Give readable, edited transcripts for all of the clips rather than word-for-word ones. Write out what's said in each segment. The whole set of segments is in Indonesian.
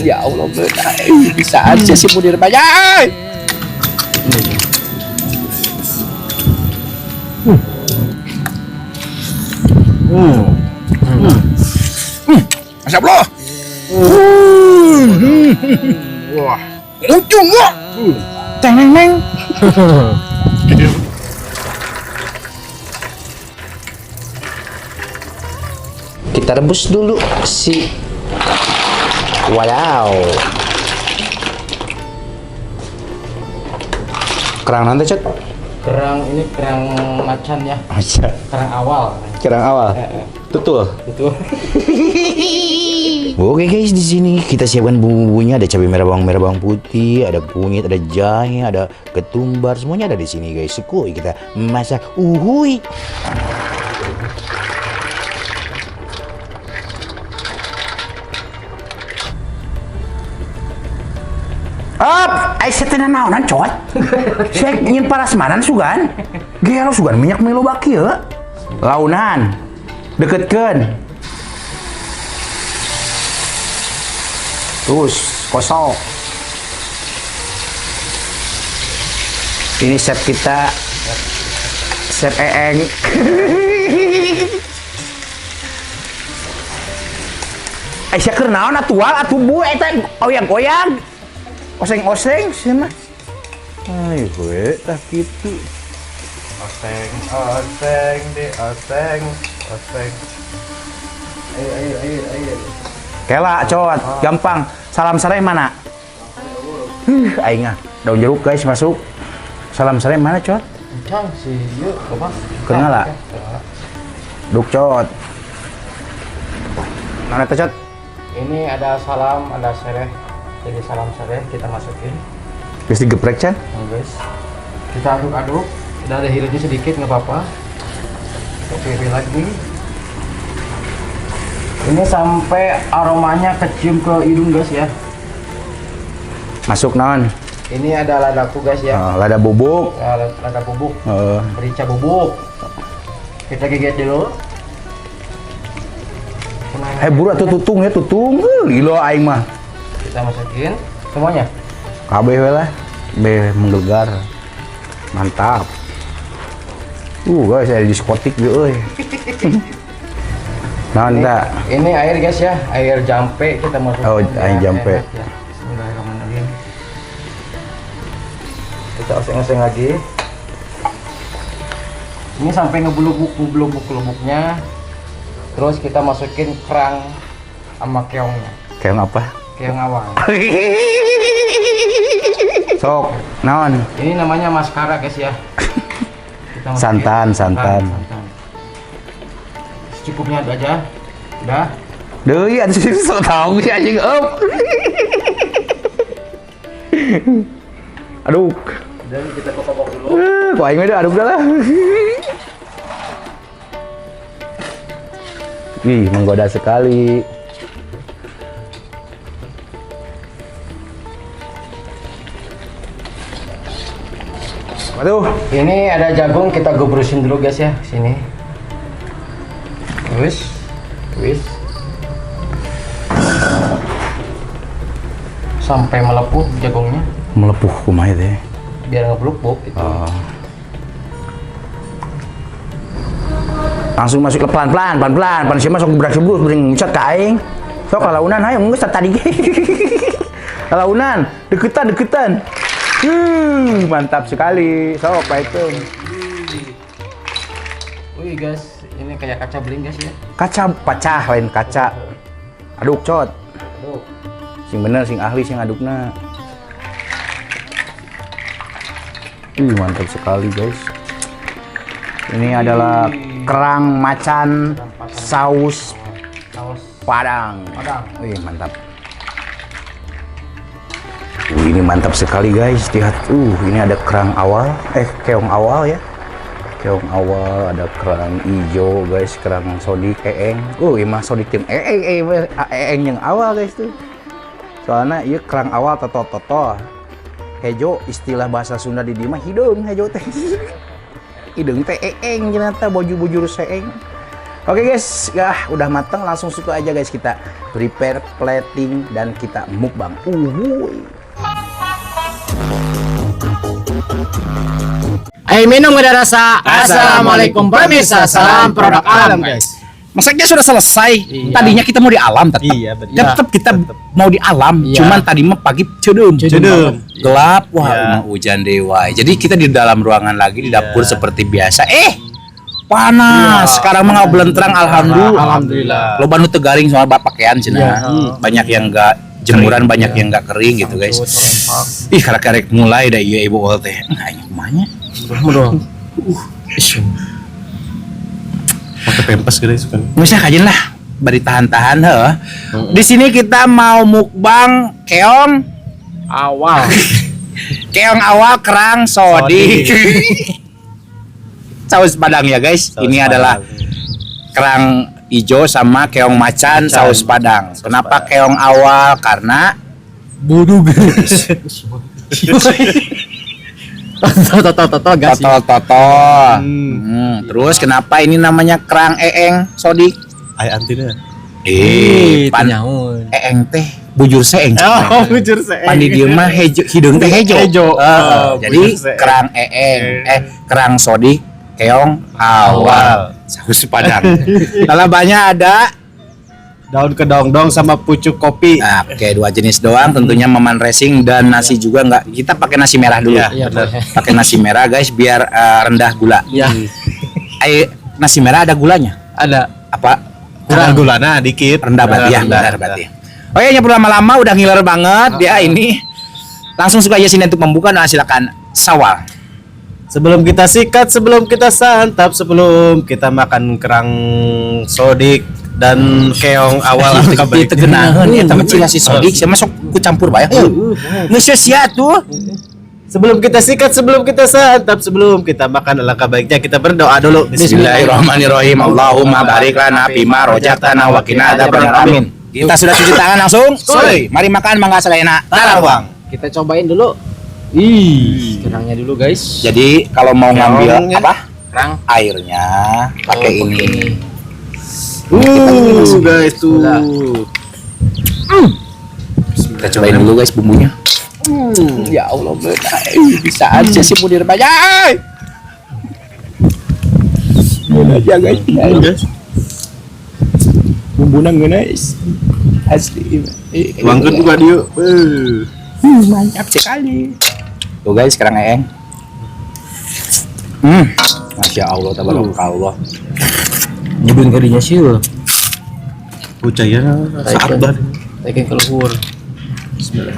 Ya Allah, bisa aja si Munir banyak. Masya Allah. Wah, ujung wah. Teng neng neng. Kita rebus dulu si. Wow. Kerang nanti Cet? Kerang ini kerang macan ya. Macan. Kerang awal. Kerang awal. Betul. Betul. Oke guys, di sini kita siapkan bumbu-bumbunya. Ada cabai merah bawang putih, ada kunyit, ada jahe, ada ketumbar, semuanya ada di sini guys. Sekui kita masak. Uhui. Up, saya tidak naonan coy. Saya ingin parasmanan sugan. Gelo sugan minyak milo baki ya. Launan, deketkan. Terus kosong. Ini chef kita, chef Eeng. Saya keur naon atual atuh bu eta oyang-oyang. Oseng-oseng sih mah. Ayo gue tak gitu. Oseng deh, oseng. Ayo. Kela cowok, gampang. Salam serai mana? Aing ah, daun jeruk guys masuk. Salam serai mana cowok? Encang sih, yuk, apa? Kenal lah. Duk cowok. Mana tuh cowok? Ini ada salam, ada sereh. Jadi salam sereh kita masukin. Terus digeprek can? Guys, kita aduk-aduk. Udah ada hilirnya sedikit nggak apa-apa. Pilih lagi. Ini sampai aromanya kecium ke hidung guys ya. Masuk non. Ini ada ladaku guys ya. Lada bubuk. Lada bubuk. Merica bubuk. Kita gigit dulu. Buru atuh tutung ya tutung. Gila aing mah. Kita masukin semuanya. Kabeh we lah. Be menggelegar. Mantap. Guys, ada diskotik euy. Nah, enggak. Ini air guys ya, air jampe kita masukin. Oh, air jampe. Ya. Bismillahirrahmanirrahim. Kita oseng-oseng lagi. Ini sampai ngebulubuk-lubuknya. Terus kita masukin kerang sama keongnya. Keong apa? Keong awal. Sok, naon? Ini namanya maskara guys ya. Kita Santan. Secukupnya aja. Udah. Deui atuh sok tahu sih anjing eup. Aduh. Dan kita kokok dulu. Kok aing mah aduk dah lah. Wih, menggoda sekali. Waduh, Ini ada jagung, kita gebrusin dulu guys ya, sini. Wis. Sampai melepuh jagungnya, melepuh kumaha teh. biar nggak pelupuk itu. Langsung masuk ke pelan-pelan, pan sih masuk gebrak-gebruk bring mucat ka aing. Sok kalaunan hayu geus tadi. Kalaunan, deketan. Mantap sekali. Sok paekeun. Wih guys, ini kayak kaca beling guys ya. Kaca pecah lain kaca. Aduk cot. Aduh. Sing bener sing ahli sing adukna. Mantap sekali guys. Ini adalah kerang macan saus Padang. Wih, mantap. Ini mantap sekali guys. Lihat, ini ada kerang awal, keong awal ya. Keong awal, ada kerang hijau guys, kerang sodik eeng. Mah sodik tim eeng yang awal guys tuh. Soalnya iya kerang awal toto. Hejo istilah bahasa Sunda di dieu mah hideung hejo teh. Hideung teh eeng cenah teh baju-bujur seeng. Oke guys, udah matang, langsung suka aja guys, kita prepare plating dan kita mukbang. Ayo minum ada rasa. Assalamualaikum pemirsa, salam produk alam guys. Masaknya sudah selesai. Iya. Tadinya kita mau di alam tetap. Iya, betul. Tetap kita mau di alam. Iya. Cuman tadi mah pagi cedum. Gelap, wah Iya. emang hujan dewa. Jadi kita di dalam ruangan lagi di dapur seperti biasa. Panas. Sekarang mah belentrang, alhamdulillah. Lo banu tegaring soal pakaian cenah. Banyak yang enggak jemuran, banyak yang enggak kering gitu guys. Ih, karek mulai dah iya ibu ol teh. Ayo kumanya. Pakai pempes guys kan. Bisa kajin lah, bari tahan-tahan heuh. Di sini kita mau mukbang keong Awal. keong awal kerang sodik. Saus padang ya guys. Saus Ini padang. adalah kerang hijau sama keong macan saus padang. Kenapa keong awal? Karena Bodoh guys. Toto gas. totol. Terus kenapa ini namanya kerang eeng sodik? Ai antina. Pan nyaun. eeng teh bujur seeng. Bujur saya. Pandi dia mah hejo, hidung teh hejo. Jadi bujur seeng. kerang eeng, kerang sodik, keong awal, saus padang. Lalabannya ada Daun kedong-dong sama pucuk kopi. oke, 2 jenis doang, tentunya Maman Racing dan nasi juga enggak. Kita pakai nasi merah dulu. Iya, benar. Pakai nasi merah guys biar rendah gula. Iya. Nasi merah ada gulanya. Ada. Apa? Kurang gulana dikit. Rendah berarti ya, Rendah. benar berarti. Oh ya, nyebut lama-lama udah ngiler banget dia ini. Langsung suka aja sini untuk membuka. Nah, silakan sawal. Sebelum kita sikat, sebelum kita santap, sebelum kita makan kerang sodik dan keong awal Itu tegenahan ya, teman ciri si sodik sama sok ku campur bae. Geus sia tuh. Sebelum kita sikat, sebelum kita santap, sebelum kita makan, alangkah baiknya kita berdoa dulu. Bismillahirrahmanirrahim. Allahumma barik lana fima rojaktana wa qina adzabannar. Amin. Kita sudah cuci tangan langsung. Soy, mari makan mangga sadayana. Tarawang. Kita cobain dulu. Ih, kerangnya dulu guys. Jadi kalau mau ngambil Keongnya. apa? Kerang. Airnya pakai ini. Guys tuh. Udah. Kita cobain dulu guys bumbunya. Ya Allah, bisa aja sih mudir banyak. Ya guys. Bumbunya guys. Asli. Wangkeun juga dia. Mantap sekali. Tuh guys, kerang eeng. Masya Allah, tabarakallah. Nyebun kadinya sih. Pucaya saat dah. Taikin keluhur. Bismillah.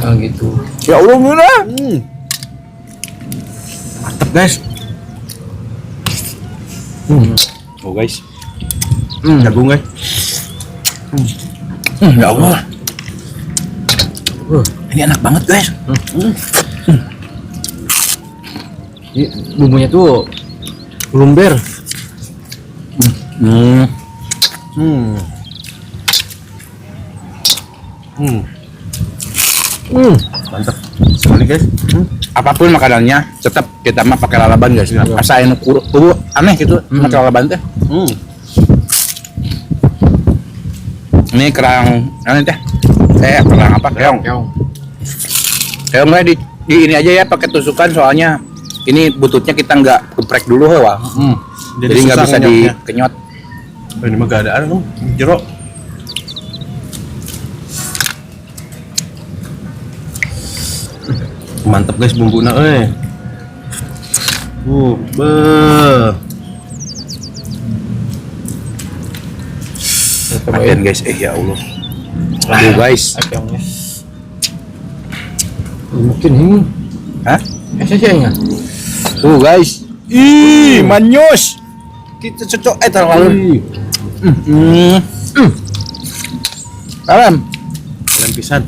Ah gitu. Ya Allah, guna. Mantap guys. Oh guys. Jagung guys. Ya Allah. Ini enak banget guys. Ini bumbunya tuh lumber. Mantap sekali guys. Apapun makanannya, tetap kita mah pakai lalaban guys. Rasain aneh gitu, pakai lalaban teh. Ini kerang, ini teh. Kerang apa? Keong. Keong nggak di ini aja ya, pakai tusukan soalnya ini bututnya kita nggak geprek dulu hewa. Jadi nggak bisa dikenyot. Ini mah gak ada anu jeruk. Mantap guys bumbunya beuh. Makan guys, ya Allah. Aduh guys. Mungkin ini. Hah? Saya Guys. Ih, manyos. Kita cocok terlalu. Salam. Kalian pisan.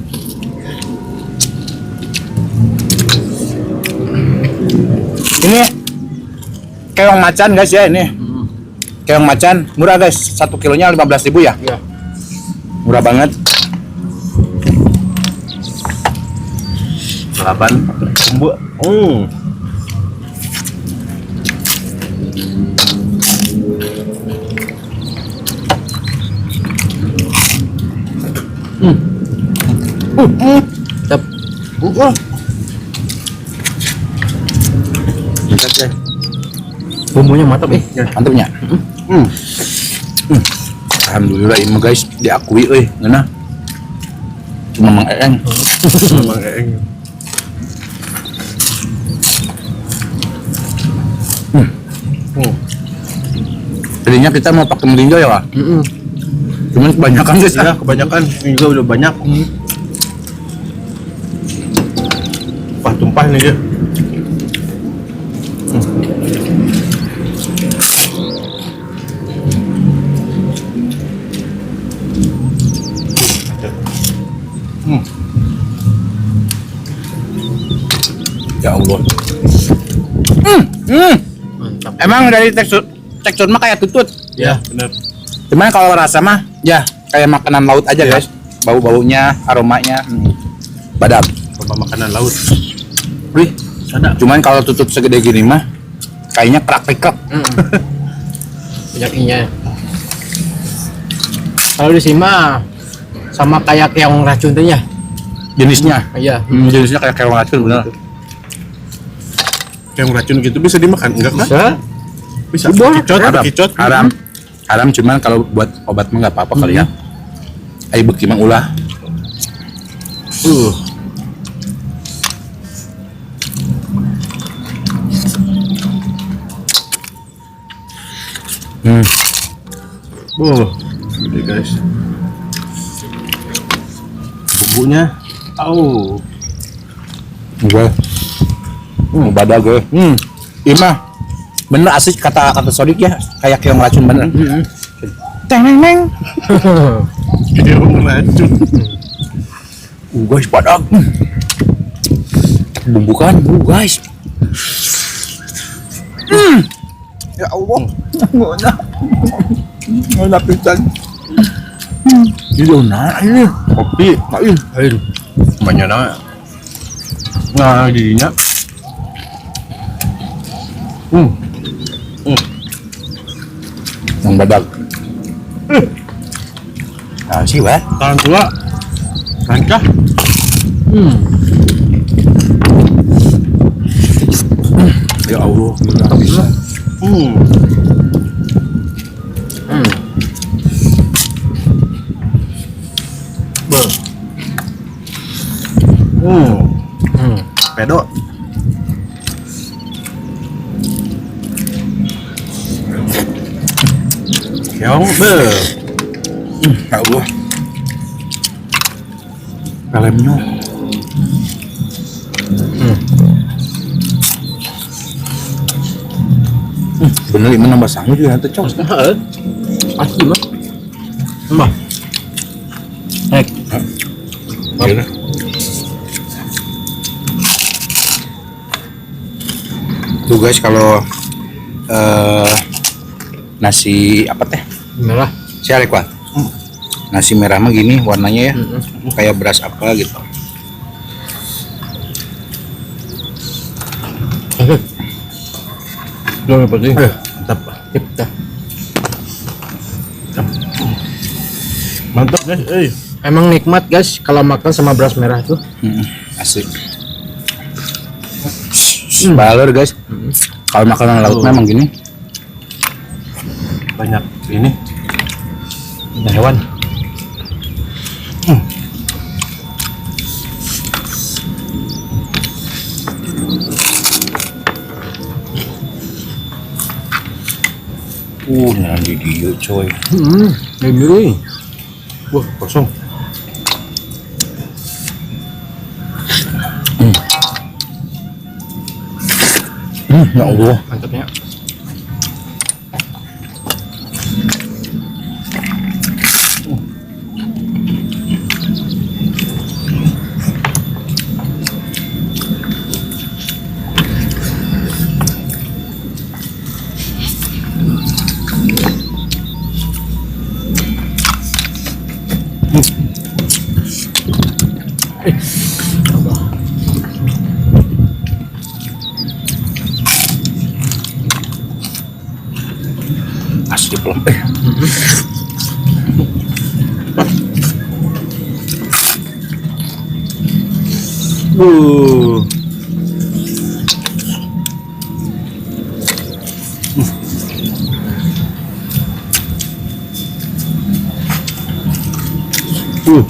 Ini keong macan guys ya ini. Keong macan murah guys, 1 kilonya 15.000 ya. Iya. Murah banget. Laban bumbu. Tep. Mantap guys. Bumbunya mantap Mantapnya. Alhamdulillah ini mah guys diakui ngena. Cuma Mang Eeng. Mang Eeng. Tadinya kita mau pakai merinjo ya Pak? Cuman kebanyakan guys Ya, kebanyakan ini juga udah banyak. Tumpah nih dia. Ya Allah. Mantap. Emang dari tekstur mah kayak tutut. Ya, benar. Cuman kalau rasa mah ya kayak makanan laut aja Ya. guys. Bau-baunya, aromanya. Badam. Coba makanan laut. Wih, Ada. cuman kalau tutut segede gini mah kayaknya kerak-kerak. Banyak inya. Kalau di sini mah sama kayak keong racun tuh ya. Jenisnya. Iya. Jenisnya kayak keong racun bener. Kayak racun gitu bisa dimakan enggak kan? Bisa. Bisa. Boleh. Kicot, Haram. kicot. Haram. Haram cuman kalau buat obat mah nggak apa-apa kali ya. Ayo beki mang ulah. Gede guys. Bumbunya. Gue. Badak gue. Ima. Bener asik kata Sodik ya, kayak keong racun bener. Teng neng neng. Keong racun. Guys badak. Bumbu kan, guys. Ya Allah. Nggak pisan. Ini ini kopi, air. Banyak na. Nah, jadinya. Yang badak. Nah, sih, Wah. Tangan tua. Rancah. Ya Allah, nggak bisa. Pedo. Keong Ya Allah. Kalemnya. Bener ini nambah sanggup juga nanti cok. Pasti mah. Mbah. Hek. Gila. Tuh guys kalau nasi apa teh? Merah. Siapa kuat? Nasi merah mah gini warnanya ya, kayak beras apa gitu. Belum penting. Mantap. Sip dah. Mantap guys. Emang nikmat guys kalau makan sama beras merah tuh. Asik. Balur guys. Kalau makanan laut memang gini. Banyak ini. Ada hewan. Nanti dia coy. Ini. Wah, kosong. Ya Allah. Mantapnya. Asli belum. Uh. Uh.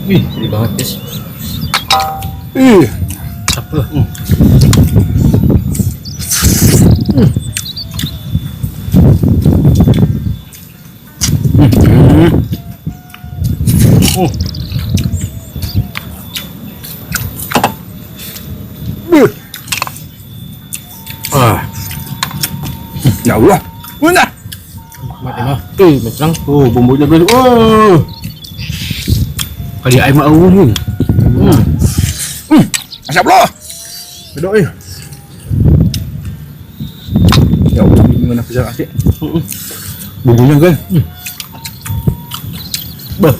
Wih, gede banget guys. Cakep lah. Ya Allah. Mana? Mati mah. Tuh, mencang. Oh, bumbunya guys. Oh. Kali ayam awun. Masya Allah. Bedok ya. Ya Allah, gimana bisa asik? Bumbunya guys. Bah.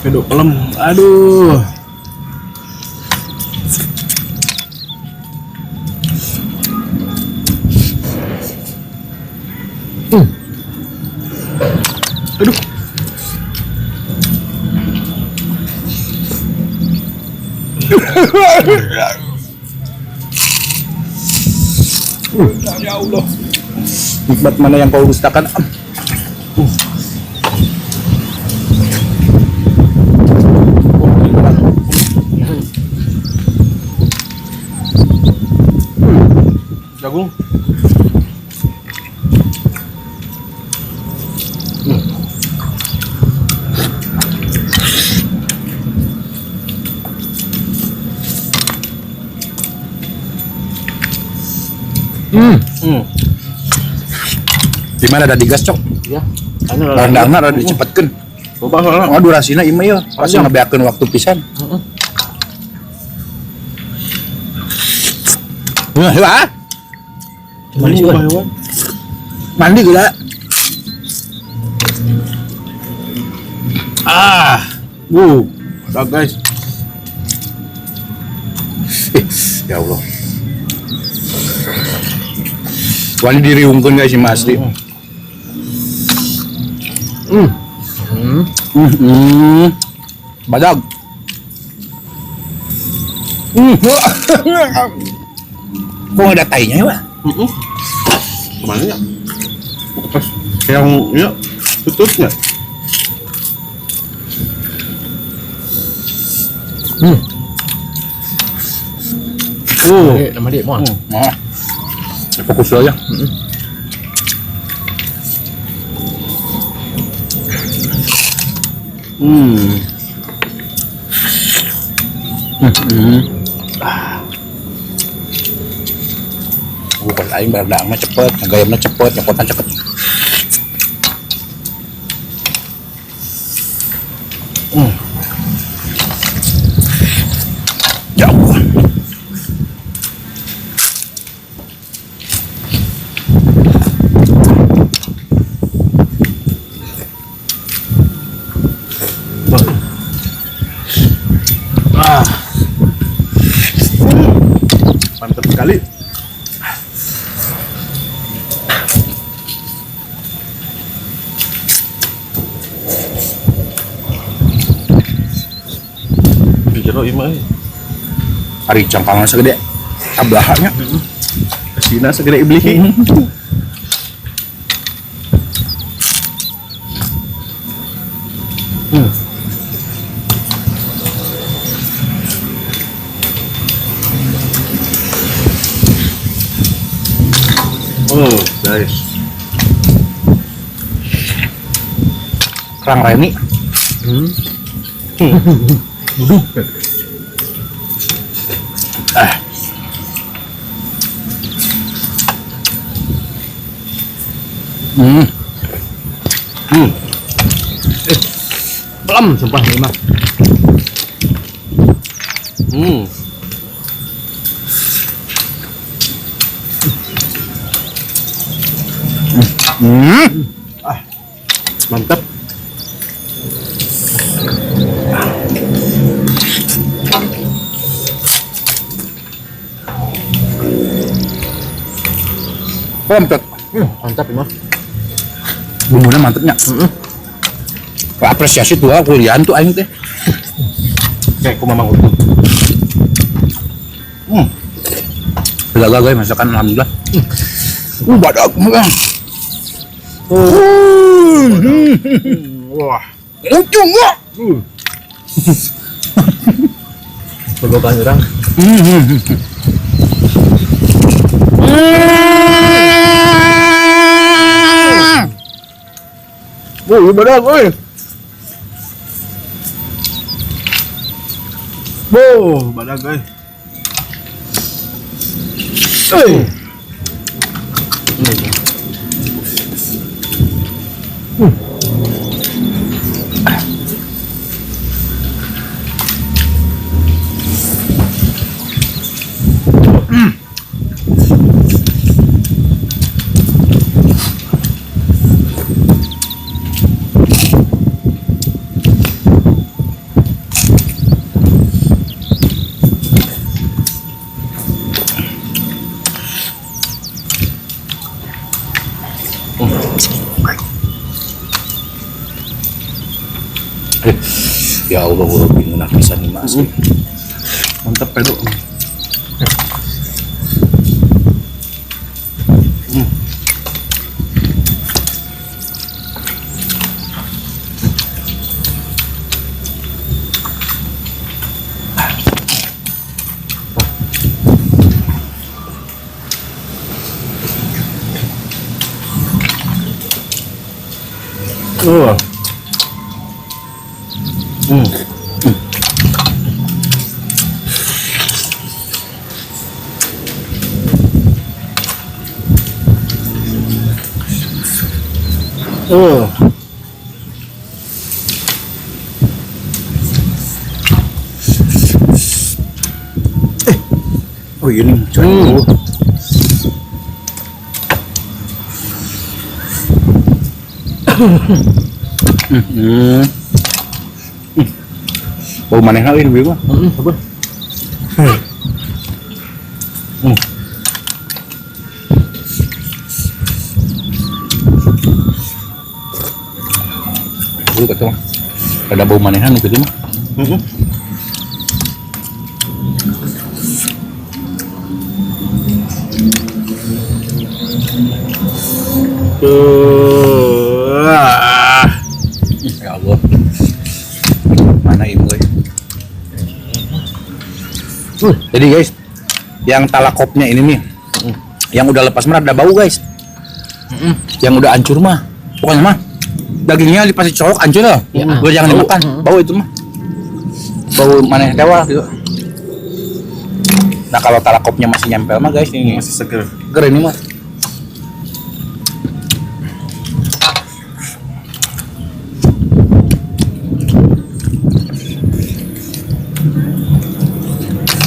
Bedok pelem. Aduh. Aduh. Ya Allah. Nikmat mana yang kau dustakan? Jagung. Di mana ada digas cok? Ya. Rendangna rada dicepetkeun. Coba soalnya. Oh durasina ieu mah pas Panjang. ngebeakeun waktu pisan. Wah, Cuma di sini. mandi gula. Ada guys. Ya Allah. Wani diriungkeun guys si Masri. Badag. Kok ada tainya ya, Pak? Kemana ya? Pas yang ya tutupnya. Nama dia mau. Nah, fokus dulu ya. Bukan aing beredang mah cepet, ngegayamna cepet, nyepotan cepet. Ya Allah. Mantap sekali. Di jero imah. Ari cangkangan segede ablahannya. Kesina segede iblis. Oh, guys. Kerang Reni. Pelam sumpah ini mah. Mantap. Mantap. Mantap ini mah. Bumbunya mantepnya. Apresiasi tuh kuliah tuh aing teh. Kayak ku mamang utuh. Gagal guys masakan alhamdulillah. Badak. Wah. Ujung gua. Begokan orang. Woi, badak woi. Badak guys. Ya Allah, gue bingung nafisan nih mas. Mantap pedo. Oh ini cuy. Bau maneh kali ini mah. Sabar. Dulu kata mah. Ada bau manehan gitu mah. Ya Allah. Mana ibu guys? Jadi guys, yang talakopnya ini nih, yang udah lepas mah ada bau guys. Yang udah hancur mah, pokoknya mah dagingnya dipasih colok hancur lah. Gue jangan dimakan, bau itu mah. Bau maneh dewa gitu. Nah kalau talakopnya masih nyempel mah guys, ini Masih seger. seger ini mah.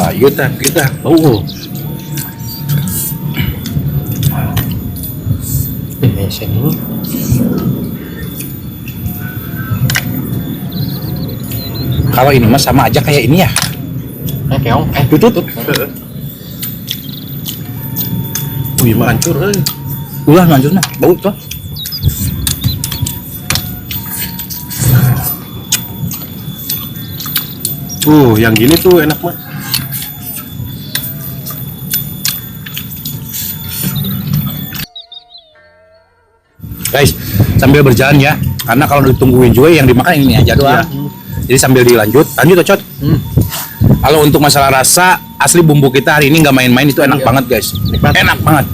Ayo kita bau. Sen dulu. Kalau ini mah sama aja kayak ini ya. Keong. Tutut. Wih, mah hancur euy. Ulah hancurnya, bau tuh. Yang gini tuh enak mah. Guys, sambil berjalan ya, karena kalau ditungguin juga yang dimakan ini aja doang. Jadi sambil lanjut Ocot. Kalau untuk masalah rasa, asli bumbu kita hari ini nggak main-main, itu enak banget guys. Enak banget.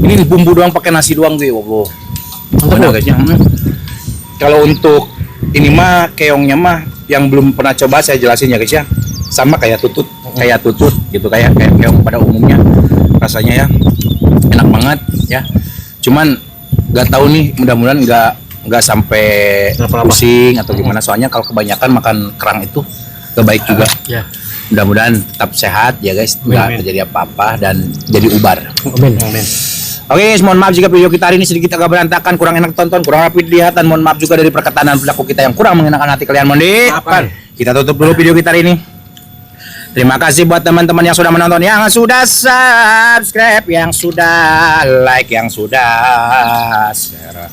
Ini bumbu doang pakai nasi doang tuh, wow. Mantap guys ya. Kalau untuk ini mah keongnya mah yang belum pernah coba saya jelasin ya guys ya. Sama kayak tutut gitu, kayak keong pada umumnya. Rasanya ya enak banget ya. Cuman Nggak tahu nih, mudah-mudahan nggak sampai Kenapa-napa? pusing atau gimana. Soalnya kalau kebanyakan makan kerang itu nggak baik juga. Ya. Mudah-mudahan tetap sehat ya guys, nggak Amin. terjadi apa-apa dan jadi ubar. Amin. Amin. Oke, guys, mohon maaf jika video kita hari ini sedikit agak berantakan, kurang enak tonton, kurang rapi dilihat, dan mohon maaf juga dari perkataan dan perilaku kita yang kurang mengenakan hati kalian. Mohon dimaafkan. Kita tutup dulu video kita hari ini. Terima kasih buat teman-teman yang sudah menonton, yang sudah subscribe, yang sudah like, yang sudah share.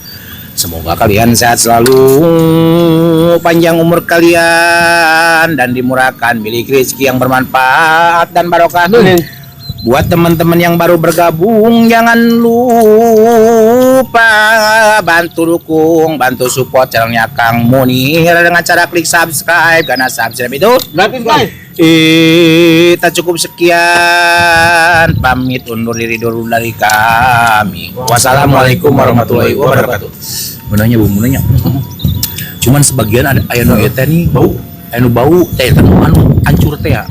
Semoga kalian sehat selalu, panjang umur kalian, dan dimurahkan milik rezeki yang bermanfaat dan barokah. Buat teman-teman yang baru bergabung, jangan lupa bantu dukung, bantu support channelnya Kang Munir dengan cara klik subscribe, karena subscribe itu Gratis guys. kita cukup sekian, pamit undur diri dulu dari kami. Wassalamualaikum warahmatullahi wabarakatuh. Menanya bu, menanya. Cuman sebagian ada aya nu eta nih bau, anu bau teh anu hancur teh ya.